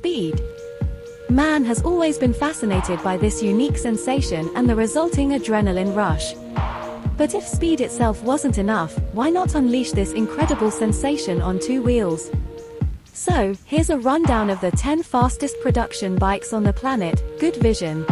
speed. Man has always been fascinated by this unique sensation and the resulting adrenaline rush. But if speed itself wasn't enough, why not unleash this incredible sensation on two wheels? So, here's a rundown of the 10 fastest production bikes on the planet. Good vision.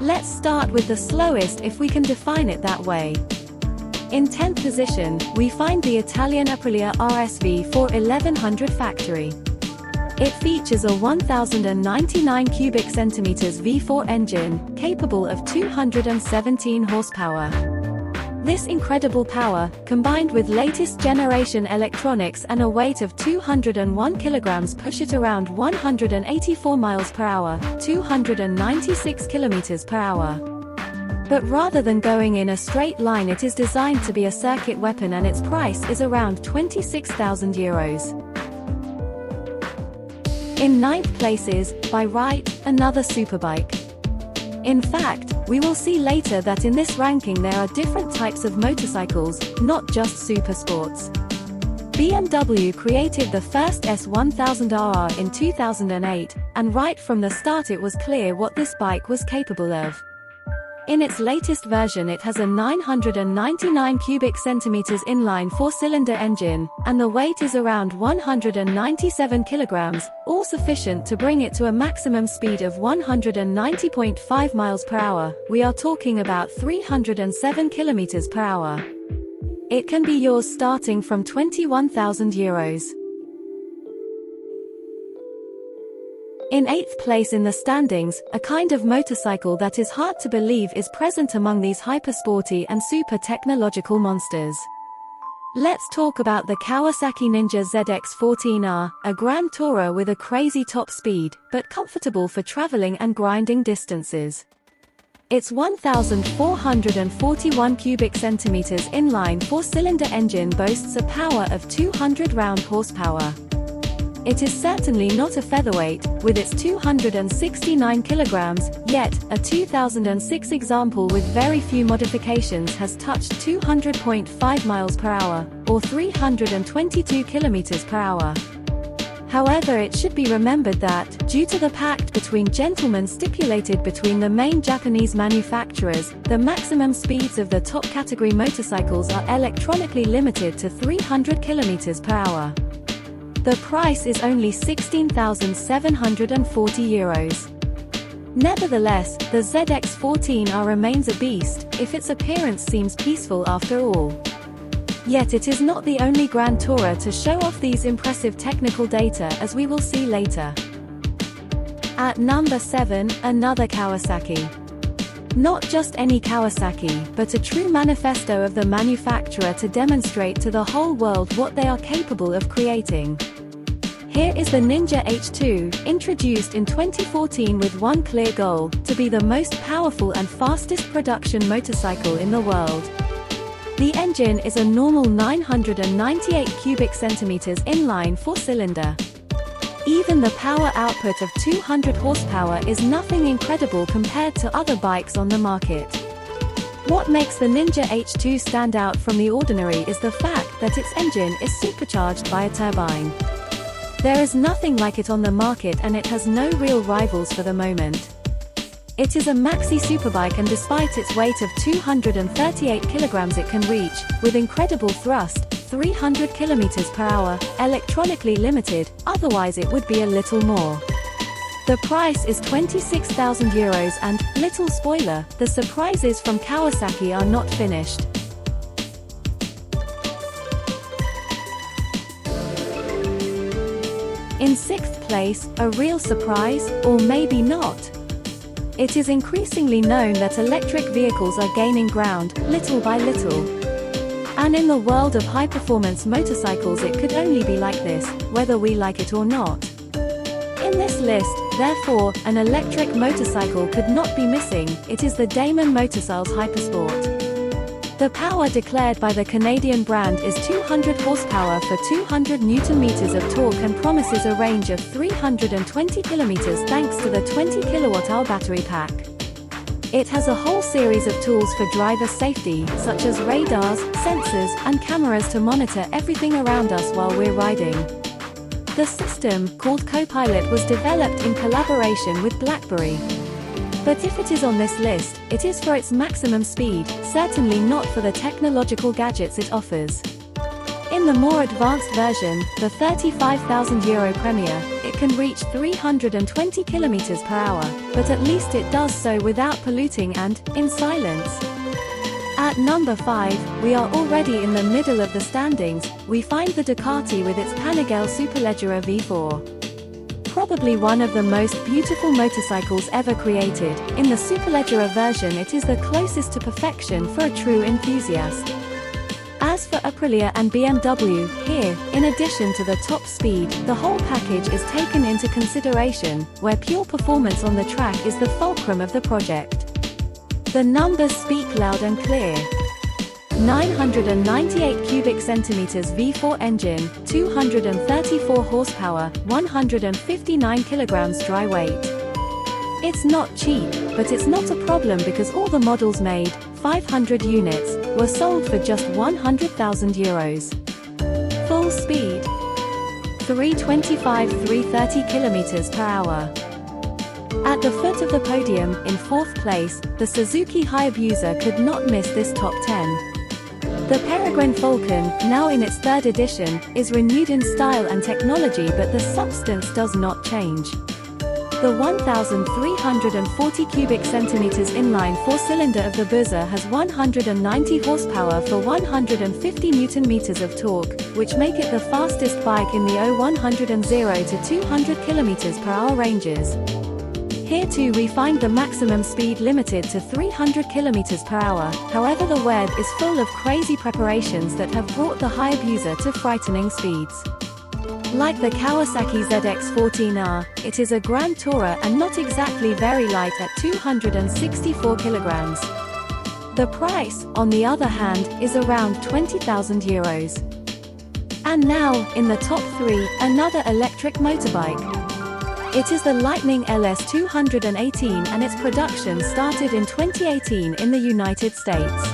Let's start with the slowest, if we can define it that way. In 10th position, we find the Italian Aprilia RSV 1100 factory. It features a 1099 cubic centimeters V4 engine, capable of 217 horsepower. This incredible power, combined with latest generation electronics and a weight of 201 kilograms, push it around 184 miles per hour, 296 kilometers per hour. But rather than going in a straight line, it is designed to be a circuit weapon, and its price is around 26,000 euros. In 9th place is, by right, another superbike. In fact, we will see later that in this ranking there are different types of motorcycles, not just supersports. BMW created the first S1000RR in 2008, and right from the start it was clear what this bike was capable of. In its latest version, it has a 999 cubic centimeters inline four-cylinder engine, and the weight is around 197 kilograms, all sufficient to bring it to a maximum speed of 190.5 miles per hour. We are talking about 307 kilometers per hour. It can be yours starting from 21,000 euros. In 8th place in the standings, a kind of motorcycle that is hard to believe is present among these hypersporty and super technological monsters. Let's talk about the Kawasaki Ninja ZX-14R, a grand tourer with a crazy top speed, but comfortable for traveling and grinding distances. Its 1,441 cubic centimeters inline four-cylinder engine boasts a power of 200 round horsepower. It is certainly not a featherweight, with its 269 kilograms, yet, a 2006 example with very few modifications has touched 200.5 miles per hour, or 322 kilometers per hour. However, it should be remembered that, due to the pact between gentlemen stipulated between the main Japanese manufacturers, the maximum speeds of the top category motorcycles are electronically limited to 300 kilometers per hour. The price is only 16,740 euros. Nevertheless, the ZX-14R remains a beast, if its appearance seems peaceful after all. Yet it is not the only grand tourer to show off these impressive technical data, as we will see later. At number 7, another Kawasaki. Not just any Kawasaki, but a true manifesto of the manufacturer to demonstrate to the whole world what they are capable of creating. Here is the Ninja H2, introduced in 2014 with one clear goal, to be the most powerful and fastest production motorcycle in the world. The engine is a normal 998 cubic centimeters inline four-cylinder. Even the power output of 200 horsepower is nothing incredible compared to other bikes on the market. What makes the Ninja H2 stand out from the ordinary is the fact that its engine is supercharged by a turbine. There is nothing like it on the market, and it has no real rivals for the moment. It is a maxi superbike, and despite its weight of 238 kilograms it can reach, with incredible thrust, 300 kilometers per hour, electronically limited, otherwise it would be a little more. The price is 26,000 euros and, little spoiler, the surprises from Kawasaki are not finished. In 6th place, a real surprise, or maybe not. It is increasingly known that electric vehicles are gaining ground, little by little. And in the world of high-performance motorcycles it could only be like this, whether we like it or not. In this list, therefore, an electric motorcycle could not be missing. It is the Damon Motorcycles Hypersport. The power declared by the Canadian brand is 200 horsepower for 200 Nm of torque and promises a range of 320 km thanks to the 20 kWh battery pack. It has a whole series of tools for driver safety, such as radars, sensors, and cameras to monitor everything around us while we're riding. The system, called Copilot, was developed in collaboration with BlackBerry. But if it is on this list, it is for its maximum speed, certainly not for the technological gadgets it offers. In the more advanced version, the €35,000 Premier, it can reach 320 km per hour, but at least it does so without polluting and, in silence. At number 5, we are already in the middle of the standings. We find the Ducati with its Panigale Superleggera V4. Probably one of the most beautiful motorcycles ever created. In the Superleggera version, it is the closest to perfection for a true enthusiast. As for Aprilia and BMW, here, in addition to the top speed, the whole package is taken into consideration, where pure performance on the track is the fulcrum of the project. The numbers speak loud and clear. 998 cubic centimeters V4 engine, 234 horsepower, 159 kilograms dry weight. It's not cheap, but it's not a problem because all the models made, 500 units, were sold for just €100,000. Full speed 325-330 km per hour. At the foot of the podium, in 4th place, the Suzuki Hayabusa could not miss this top 10. The Peregrine Falcon, now in its 3rd edition, is renewed in style and technology, but the substance does not change. The 1,340 cubic centimeters inline 4-cylinder of the Busa has 190 horsepower for 150 Nm of torque, which make it the fastest bike in the 0-100 to 200 km per hour ranges. Here too we find the maximum speed limited to 300 km per hour, however the web is full of crazy preparations that have brought the Hayabusa to frightening speeds. Like the Kawasaki ZX-14R, it is a Grand Tourer and not exactly very light at 264 kilograms. The price, on the other hand, is around €20,000. And now, in the top 3, another electric motorbike. It is the Lightning LS 218 and its production started in 2018 in the United States.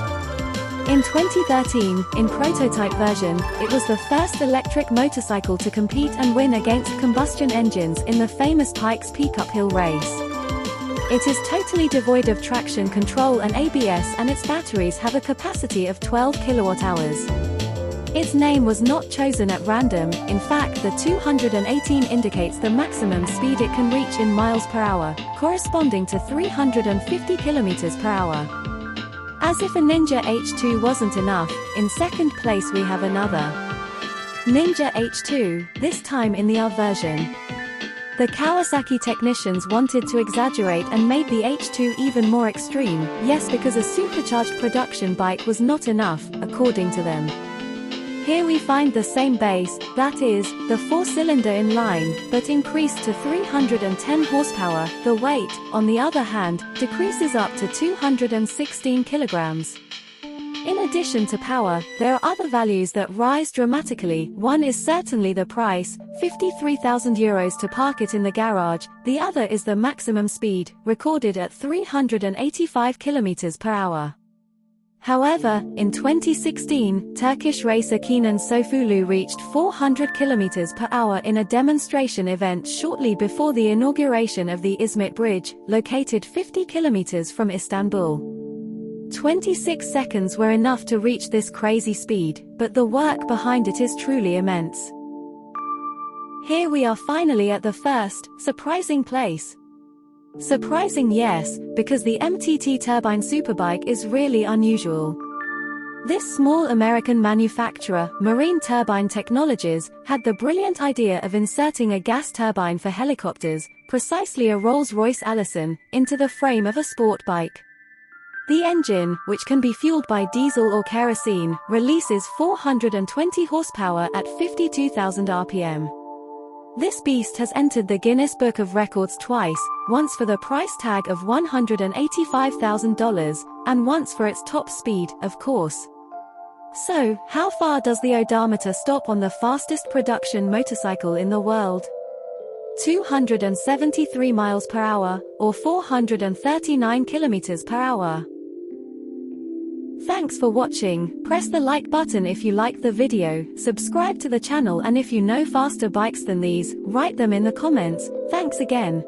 In 2013, in prototype version, it was the first electric motorcycle to compete and win against combustion engines in the famous Pikes Peak uphill race. It is totally devoid of traction control and ABS, and its batteries have a capacity of 12 kWh. Its name was not chosen at random. In fact, the 218 indicates the maximum speed it can reach in miles per hour, corresponding to 350 km per hour. As if a Ninja H2 wasn't enough, in 2nd place we have another Ninja H2, this time in the R version. The Kawasaki technicians wanted to exaggerate and made the H2 even more extreme, yes, because a supercharged production bike was not enough, according to them. Here we find the same base, that is, the 4-cylinder in line, but increased to 310 horsepower. The weight, on the other hand, decreases up to 216 kilograms. In addition to power, there are other values that rise dramatically. One is certainly the price, €53,000 to park it in the garage. The other is the maximum speed, recorded at 385 km per hour. However, in 2016, Turkish racer Kenan Sofulu reached 400 km per hour in a demonstration event shortly before the inauguration of the Izmit Bridge, located 50 km from Istanbul. 26 seconds were enough to reach this crazy speed, but the work behind it is truly immense. Here we are finally at the first, surprising place. Surprising, yes, because the MTT turbine superbike is really unusual. This small American manufacturer, Marine Turbine Technologies, had the brilliant idea of inserting a gas turbine for helicopters, precisely a Rolls-Royce Allison, into the frame of a sport bike. The engine, which can be fueled by diesel or kerosene, releases 420 horsepower at 52,000 RPM. This beast has entered the Guinness Book of Records twice, once for the price tag of $185,000, and once for its top speed, of course. So, how far does the odometer stop on the fastest production motorcycle in the world? 273 miles per hour, or 439 kilometers per hour. Thanks for watching. Press the like button if you liked the video, subscribe to the channel, and if you know faster bikes than these, write them in the comments. Thanks again.